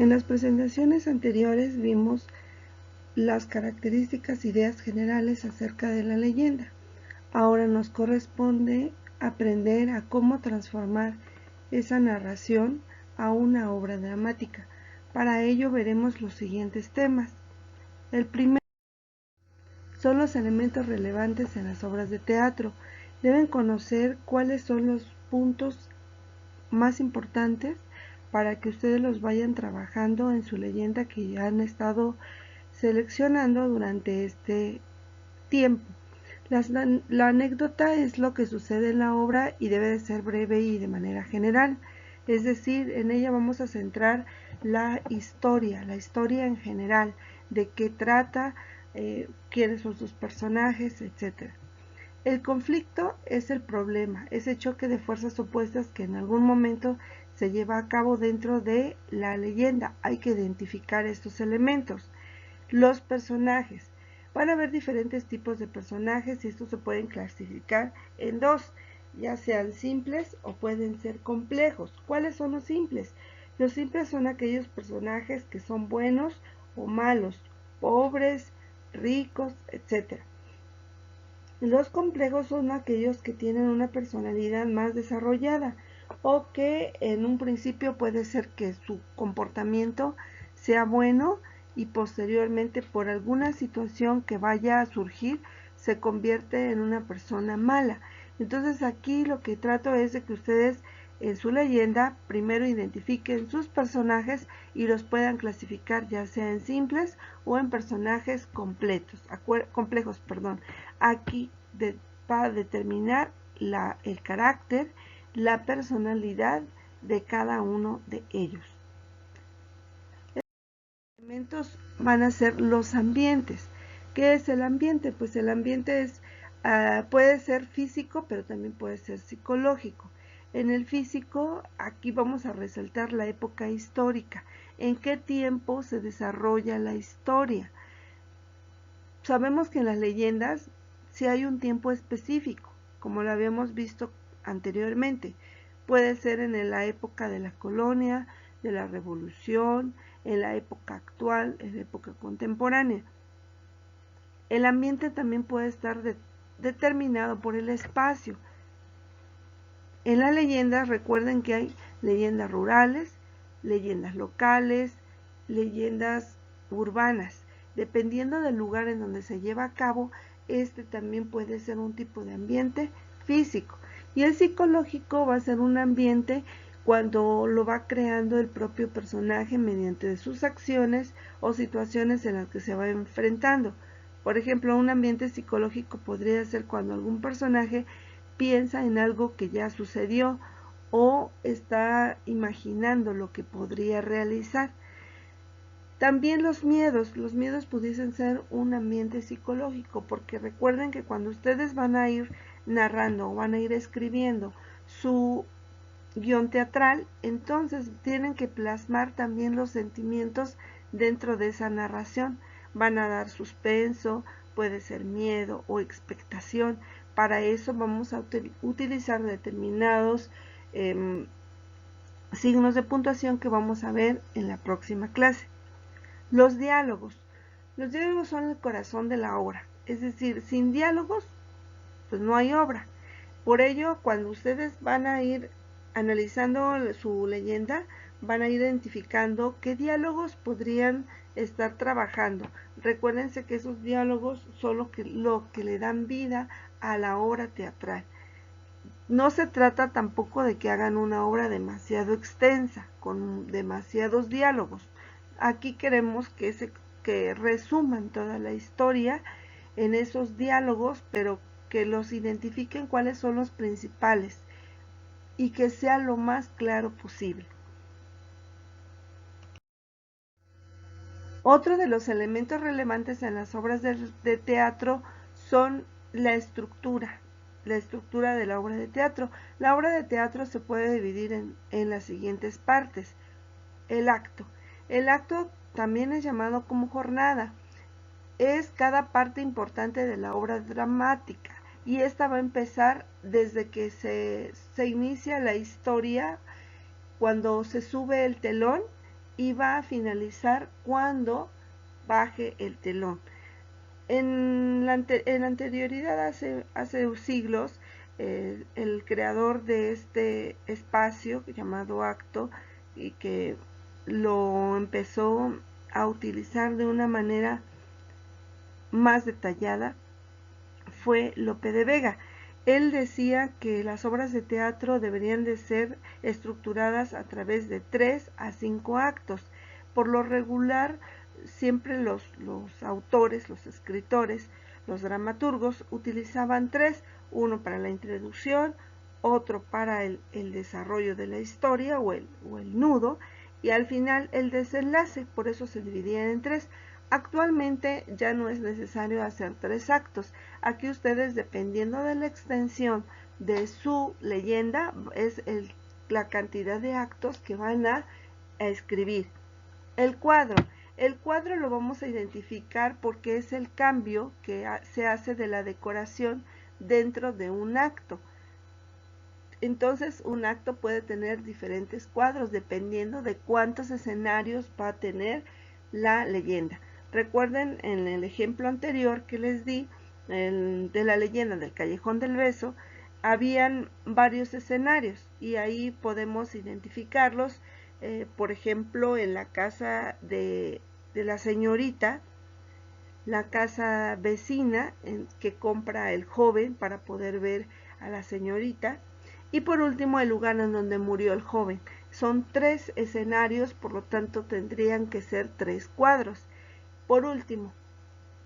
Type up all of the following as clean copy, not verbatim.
En las presentaciones anteriores vimos las características, ideas generales acerca de la leyenda. Ahora nos corresponde aprender a cómo transformar esa narración a una obra dramática. Para ello veremos los siguientes temas. El primero son los elementos relevantes en las obras de teatro. Deben conocer cuáles son los puntos más importantes para que ustedes los vayan trabajando en su leyenda que ya han estado seleccionando durante este tiempo. La anécdota es lo que sucede en la obra y debe de ser breve y de manera general. Es decir, en ella vamos a centrar la historia en general, de qué trata, quiénes son sus personajes, etc. El conflicto es el problema, ese choque de fuerzas opuestas que en algún momento se lleva a cabo dentro de la leyenda. Hay que identificar estos elementos. Los personajes. Van a haber diferentes tipos de personajes y estos se pueden clasificar en dos, ya sean simples o pueden ser complejos. ¿Cuáles son los simples? Los simples son aquellos personajes que son buenos o malos, pobres, ricos, etc. Los complejos son aquellos que tienen una personalidad más desarrollada o que en un principio puede ser que su comportamiento sea bueno y posteriormente por alguna situación que vaya a surgir se convierte en una persona mala. Entonces aquí lo que trato es de que ustedes en su leyenda primero identifiquen sus personajes y los puedan clasificar ya sea en simples o en personajes complejos. Aquí va a determinar el carácter, la personalidad de cada uno de ellos. Los elementos van a ser los ambientes. ¿Qué es el ambiente? Pues el ambiente puede ser físico, pero también puede ser psicológico. En el físico, aquí vamos a resaltar la época histórica. ¿En qué tiempo se desarrolla la historia? Sabemos que en las leyendas sí hay un tiempo específico, como lo habíamos visto anteriormente. Puede ser en la época de la colonia, de la revolución, en la época actual, en la época contemporánea. El ambiente también puede estar determinado por el espacio. En las leyendas recuerden que hay leyendas rurales, leyendas locales, leyendas urbanas. Dependiendo del lugar en donde se lleva a cabo, este también puede ser un tipo de ambiente físico. Y el psicológico va a ser un ambiente cuando lo va creando el propio personaje mediante sus acciones o situaciones en las que se va enfrentando. Por ejemplo, un ambiente psicológico podría ser cuando algún personaje piensa en algo que ya sucedió o está imaginando lo que podría realizar. También los miedos pudiesen ser un ambiente psicológico, porque recuerden que cuando ustedes van a ir narrando o van a ir escribiendo su guión teatral, entonces tienen que plasmar también los sentimientos dentro de esa narración. Van a dar suspenso, puede ser miedo o expectación. Para eso vamos a utilizar determinados signos de puntuación que vamos a ver en la próxima clase. Los diálogos. Los diálogos son el corazón de la obra. Es decir, sin diálogos, pues no hay obra. Por ello, cuando ustedes van a ir analizando su leyenda, van a ir identificando qué diálogos podrían estar trabajando. Recuérdense que esos diálogos son lo que le dan vida a la obra teatral. No se trata tampoco de que hagan una obra demasiado extensa, con demasiados diálogos. Aquí queremos que resuman toda la historia en esos diálogos, pero que los identifiquen cuáles son los principales y que sea lo más claro posible. Otro de los elementos relevantes en las obras de teatro son la estructura de la obra de teatro. La obra de teatro se puede dividir en las siguientes partes. El acto. El acto también es llamado como jornada. Es cada parte importante de la obra dramática y esta va a empezar desde que se inicia la historia, cuando se sube el telón y va a finalizar cuando baje el telón. En anterioridad, hace siglos, el creador de este espacio llamado acto, y que lo empezó a utilizar de una manera más detallada, fue Lope de Vega. Él decía que las obras de teatro deberían de ser estructuradas a través de 3 a 5 actos. Por lo regular, siempre los autores, los escritores, los dramaturgos utilizaban 3, uno para la introducción, otro para el desarrollo de la historia o el nudo, y al final el desenlace. Por eso se dividían en 3. Actualmente ya no es necesario hacer 3 actos. Aquí ustedes, dependiendo de la extensión de su leyenda, es la cantidad de actos que van a escribir. El cuadro. El cuadro lo vamos a identificar porque es el cambio que se hace de la decoración dentro de un acto. Entonces, un acto puede tener diferentes cuadros dependiendo de cuántos escenarios va a tener la leyenda. Recuerden en el ejemplo anterior que les di de la leyenda del Callejón del Beso, habían varios escenarios y ahí podemos identificarlos. Por ejemplo, en la casa de la señorita, la casa vecina que compra el joven para poder ver a la señorita, y por último el lugar en donde murió el joven. Son 3 escenarios, por lo tanto tendrían que ser 3 cuadros. Por último,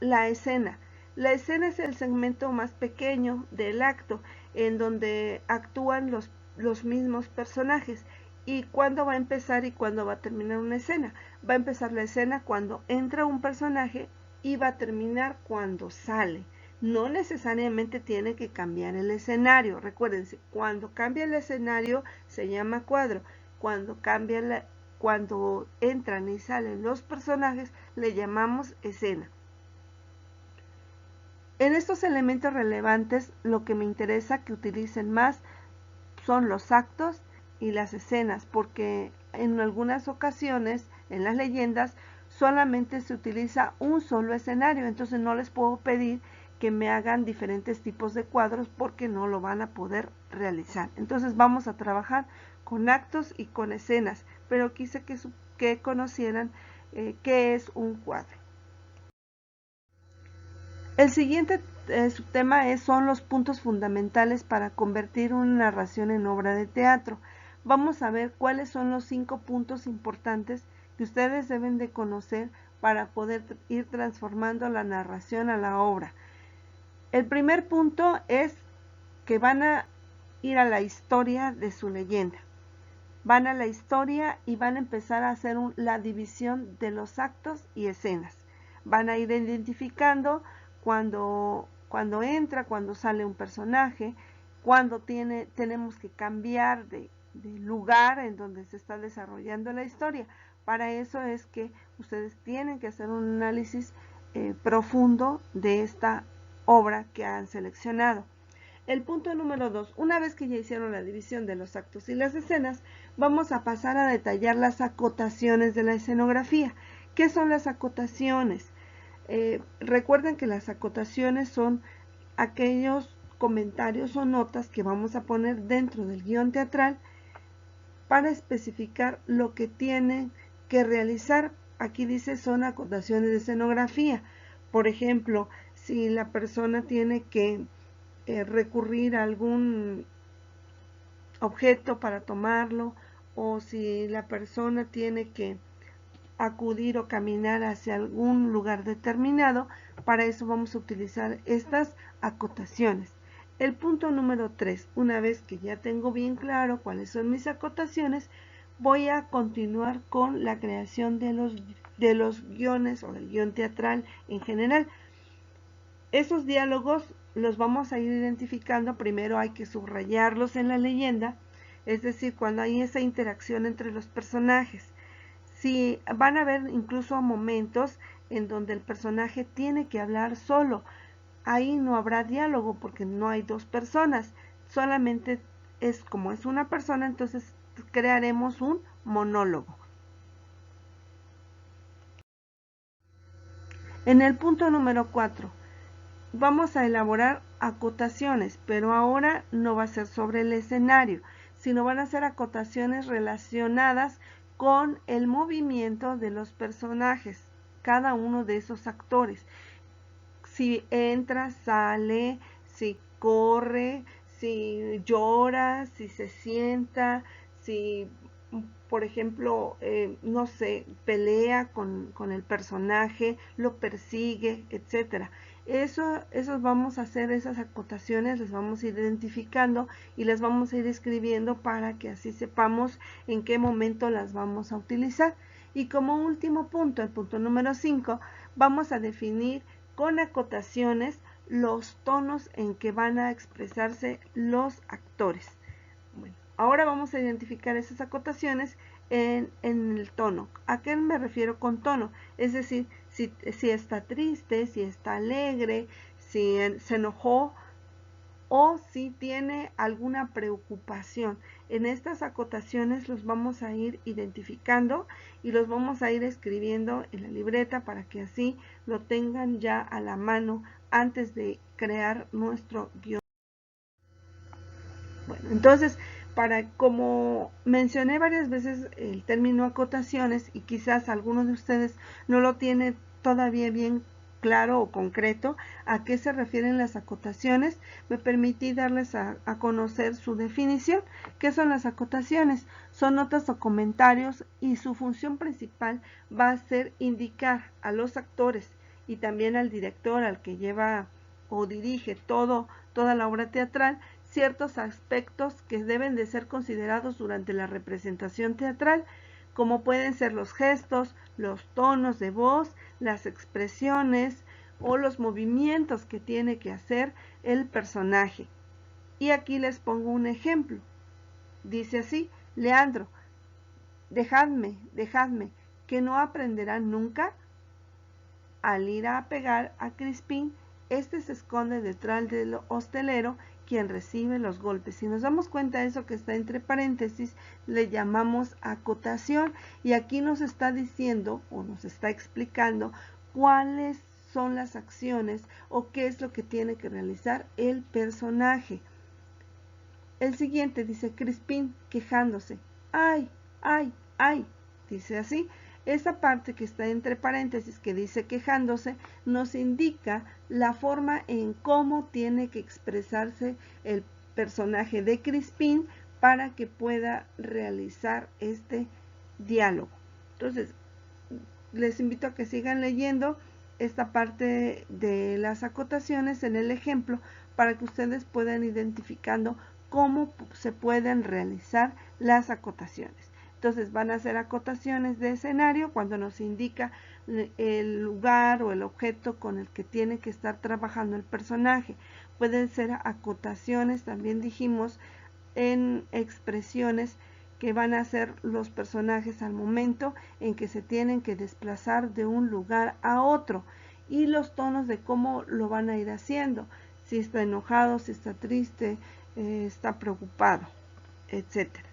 la escena. La escena es el segmento más pequeño del acto, en donde actúan los mismos personajes. ¿Y cuándo va a empezar y cuándo va a terminar una escena? Va a empezar la escena cuando entra un personaje y va a terminar cuando sale. No necesariamente tiene que cambiar el escenario. Recuérdense, cuando cambia el escenario se llama cuadro. Cuando entran y salen los personajes le llamamos escena. En estos elementos relevantes, lo que me interesa que utilicen más son los actos y las escenas, porque en algunas ocasiones en las leyendas solamente se utiliza un solo escenario, entonces no les puedo pedir que me hagan diferentes tipos de cuadros porque no lo van a poder realizar. Entonces vamos a trabajar con actos y con escenas, pero quise que conocieran qué es un cuadro. El siguiente subtema son los puntos fundamentales para convertir una narración en obra de teatro. Vamos a ver cuáles son los 5 puntos importantes que ustedes deben de conocer para poder ir transformando la narración a la obra. El primer punto es que van a ir a la historia de su leyenda. Van a la historia y van a empezar a hacer la división de los actos y escenas. Van a ir identificando cuando entra, cuando sale un personaje, cuando tenemos que cambiar de lugar en donde se está desarrollando la historia. Para eso es que ustedes tienen que hacer un análisis profundo de esta obra que han seleccionado. El punto número 2, una vez que ya hicieron la división de los actos y las escenas, vamos a pasar a detallar las acotaciones de la escenografía. ¿Qué son las acotaciones? Recuerden que las acotaciones son aquellos comentarios o notas que vamos a poner dentro del guión teatral para especificar lo que tienen que realizar. Aquí dice son acotaciones de escenografía. Por ejemplo, si la persona tiene que recurrir a algún objeto para tomarlo, o si la persona tiene que acudir o caminar hacia algún lugar determinado, para eso vamos a utilizar estas acotaciones. El punto número 3, una vez que ya tengo bien claro cuáles son mis acotaciones, voy a continuar con la creación de los guiones o del guión teatral en general. Esos diálogos los vamos a ir identificando. Primero hay que subrayarlos en la leyenda, es decir, cuando hay esa interacción entre los personajes. Si van a haber incluso momentos en donde el personaje tiene que hablar solo, ahí no habrá diálogo porque no hay 2 personas, solamente como es una persona, entonces crearemos un monólogo. En el punto número 4, vamos a elaborar acotaciones, pero ahora no va a ser sobre el escenario, sino van a ser acotaciones relacionadas con el movimiento de los personajes, cada uno de esos actores. Si entra, sale, si corre, si llora, si se sienta, si, por ejemplo, no sé, pelea con el personaje, lo persigue, etcétera. Eso vamos a hacer, esas acotaciones, las vamos a ir identificando y las vamos a ir escribiendo para que así sepamos en qué momento las vamos a utilizar. Y como último punto, el punto número 5, vamos a definir con acotaciones los tonos en que van a expresarse los actores. Bueno, ahora vamos a identificar esas acotaciones en el tono. ¿A qué me refiero con tono? Es decir, si está triste, si está alegre, si se enojó o si tiene alguna preocupación. En estas acotaciones los vamos a ir identificando y los vamos a ir escribiendo en la libreta para que así lo tengan ya a la mano antes de crear nuestro guión. Bueno, entonces, como mencioné varias veces el término acotaciones y quizás algunos de ustedes no lo tienen todavía bien claro o concreto a qué se refieren las acotaciones, me permití darles a conocer su definición. ¿Qué son las acotaciones? Son notas o comentarios y su función principal va a ser indicar a los actores y también al director, al que lleva o dirige toda la obra teatral, ciertos aspectos que deben de ser considerados durante la representación teatral, como pueden ser los gestos, los tonos de voz, las expresiones o los movimientos que tiene que hacer el personaje. Y aquí les pongo un ejemplo. Dice así: Leandro, dejadme, que no aprenderán nunca. Al ir a pegar a Crispín, este se esconde detrás del hostelero, quien recibe los golpes. Si nos damos cuenta de eso que está entre paréntesis, le llamamos acotación, y aquí nos está diciendo o nos está explicando cuáles son las acciones o qué es lo que tiene que realizar el personaje. El siguiente dice Crispín quejándose. ¡Ay, ay, ay! Dice así. Esa parte que está entre paréntesis que dice quejándose nos indica la forma en cómo tiene que expresarse el personaje de Crispín para que pueda realizar este diálogo. Entonces, les invito a que sigan leyendo esta parte de las acotaciones en el ejemplo para que ustedes puedan identificando cómo se pueden realizar las acotaciones. Entonces van a ser acotaciones de escenario cuando nos indica el lugar o el objeto con el que tiene que estar trabajando el personaje. Pueden ser acotaciones, también dijimos, en expresiones que van a ser los personajes al momento en que se tienen que desplazar de un lugar a otro, y los tonos de cómo lo van a ir haciendo, si está enojado, si está triste, está preocupado, etcétera.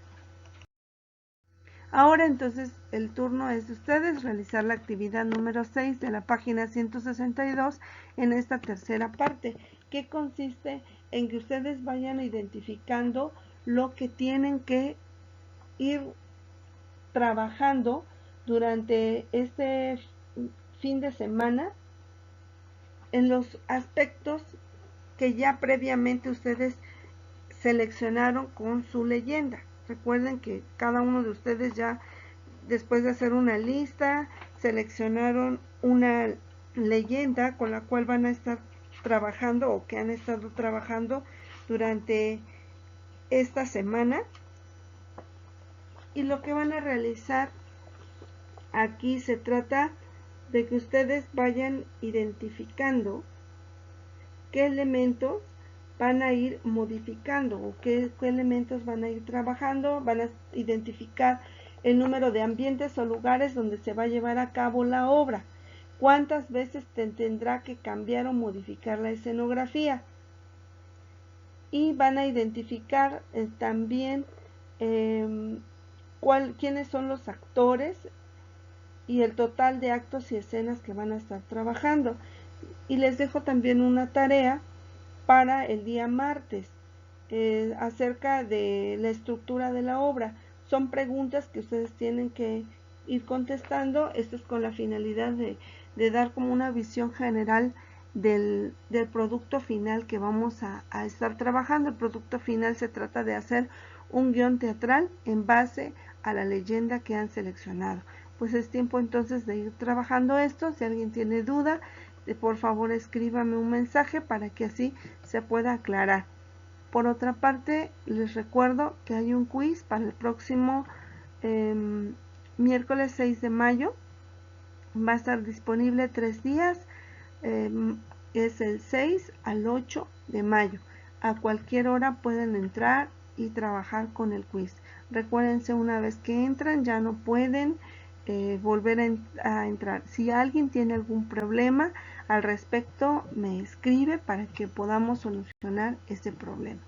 Ahora entonces el turno es de ustedes realizar la actividad número 6 de la página 162 en esta tercera parte, que consiste en que ustedes vayan identificando lo que tienen que ir trabajando durante este fin de semana en los aspectos que ya previamente ustedes seleccionaron con su leyenda. Recuerden que cada uno de ustedes ya, después de hacer una lista, seleccionaron una leyenda con la cual van a estar trabajando o que han estado trabajando durante esta semana, y lo que van a realizar aquí se trata de que ustedes vayan identificando qué elementos van a ir modificando o qué elementos van a ir trabajando. Van a identificar el número de ambientes o lugares donde se va a llevar a cabo la obra, cuántas veces tendrá que cambiar o modificar la escenografía, y van a identificar también quiénes son los actores y el total de actos y escenas que van a estar trabajando. Y les dejo también una tarea para el día martes acerca de la estructura de la obra. Son preguntas que ustedes tienen que ir contestando. Esto es con la finalidad de dar como una visión general del producto final que vamos a estar trabajando. El producto final se trata de hacer un guión teatral en base a la leyenda que han seleccionado. Pues es tiempo entonces de ir trabajando esto. Si alguien tiene duda, por favor escríbame un mensaje para que así se pueda aclarar. Por otra parte, les recuerdo que hay un quiz para el próximo miércoles 6 de mayo. Va a estar disponible 3 días. Es el 6 al 8 de mayo. A cualquier hora pueden entrar y trabajar con el quiz. Recuérdense, una vez que entran ya no pueden volver a entrar. Si alguien tiene algún problema al respecto, me escribe para que podamos solucionar ese problema.